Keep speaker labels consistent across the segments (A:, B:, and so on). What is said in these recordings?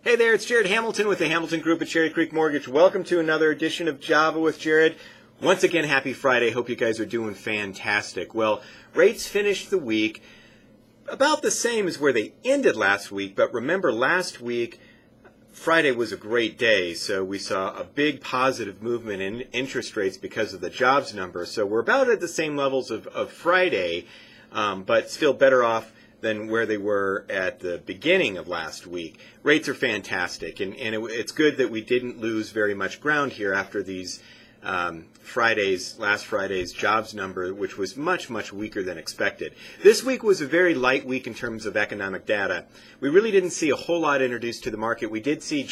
A: Hey there, it's Jared Hamilton with the Hamilton Group at Cherry Creek Mortgage. Welcome to another edition of Java with Jared. Once again, happy Friday. Hope you guys are doing fantastic. Well, rates finished the week about the same as where they ended last week, but remember last week, Friday was a great day, so we saw a big positive movement in interest rates because of the jobs number. So we're about at the same levels of Friday, but still better off than where they were at the beginning of last week. Rates are fantastic, and it's good that we didn't lose very much ground here after these last Friday's jobs number, which was much, much weaker than expected. This week was a very light week in terms of economic data. We really didn't see a whole lot introduced to the market. We did see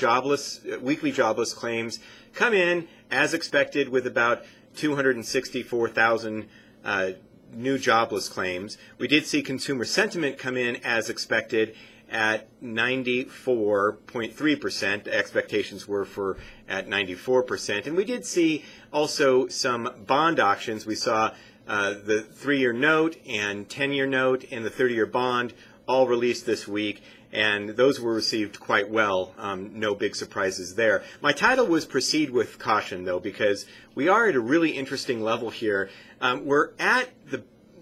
A: weekly jobless claims come in as expected with about 264,000 new jobless claims. We did see consumer sentiment come in as expected at 94.3%. Expectations were for at 94%. And we did see also some bond auctions. We saw the 3-year note and 10-year note and the 30-year bond all released this week, and those were received quite well. No big surprises there. My title was Proceed with Caution, though, because we are at a really interesting level here. We're at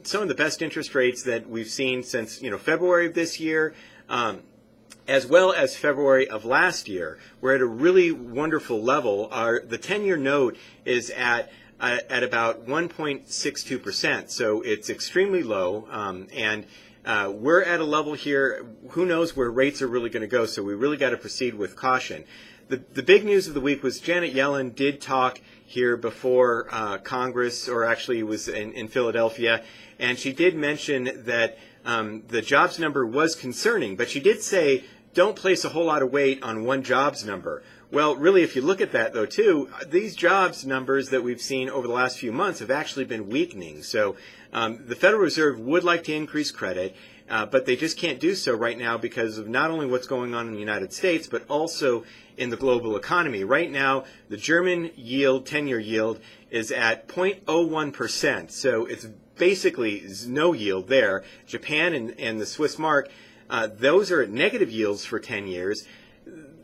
A: some of the best interest rates that we've seen since February of this year, as well as February of last year. We're at a really wonderful level. The 10-year note is at about 1.62%, so it's extremely low, and we're at a level here. Who knows where rates are really going to go? So we really got to proceed with caution. The big news of the week was Janet Yellen did talk here before Congress, or actually it was in Philadelphia, and she did mention that the jobs number was concerning, but she did say don't place a whole lot of weight on one jobs number. Well, really, if you look at that, though, too, these jobs numbers that we've seen over the last few months have actually been weakening. So the Federal Reserve would like to increase credit, but they just can't do so right now because of not only what's going on in the United States, but also in the global economy. Right now, the German yield, 10-year yield, is at 0.01%. So it's basically no yield there. Japan and the Swiss mark, those are at negative yields for 10 years.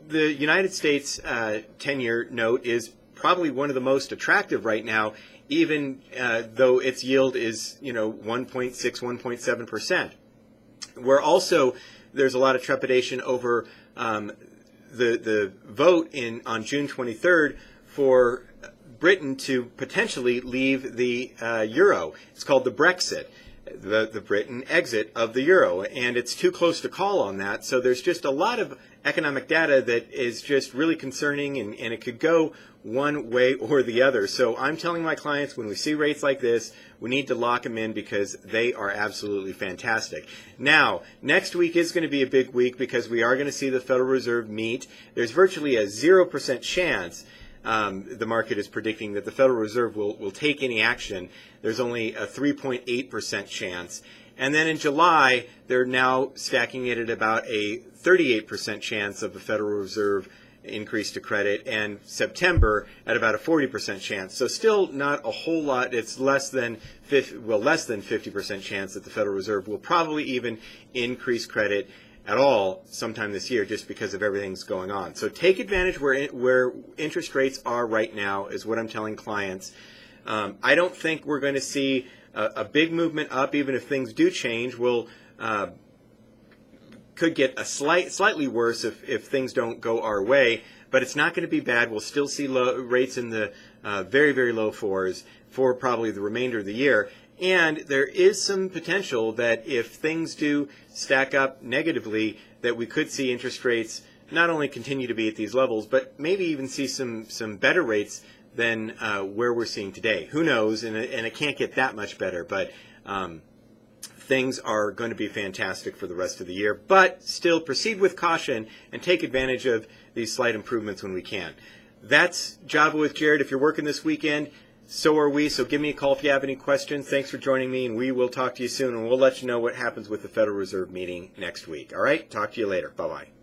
A: The United States 10-year note is probably one of the most attractive right now, even though its yield is 1.6, 1.7%. There's a lot of trepidation over the vote on June 23rd for Britain to potentially leave the euro. It's called the Brexit, the Britain exit of the euro, and it's too close to call on that. So there's just a lot of economic data that is just really concerning, and it could go one way or the other. So I'm telling my clients, when we see rates like this, we need to lock them in because they are absolutely fantastic. Now, next week is going to be a big week because we are going to see the Federal Reserve meet. There's virtually a 0% chance the market is predicting that the Federal Reserve will take any action. There's only a 3.8% chance. And then in July, they're now stacking it at about a 38% chance of the Federal Reserve increase to credit, and September at about a 40% chance. So still not a whole lot. It's less than 50% chance that the Federal Reserve will probably even increase credit at all sometime this year, just because of everything that's going on. So take advantage where interest rates are right now is what I'm telling clients. I don't think we're going to see a big movement up, even if things do change. We'll could get a slightly worse if things don't go our way, but it's not going to be bad. We'll still see rates in the very, very low fours for probably the remainder of the year. And there is some potential that if things do stack up negatively, that we could see interest rates not only continue to be at these levels, but maybe even see some better rates than where we're seeing today. Who knows? And it can't get that much better, but things are going to be fantastic for the rest of the year. But still, proceed with caution and take advantage of these slight improvements when we can. That's Java with Jared. If you're working this weekend, so are we. So give me a call if you have any questions. Thanks for joining me, and we will talk to you soon, and we'll let you know what happens with the Federal Reserve meeting next week. All right? Talk to you later. Bye-bye.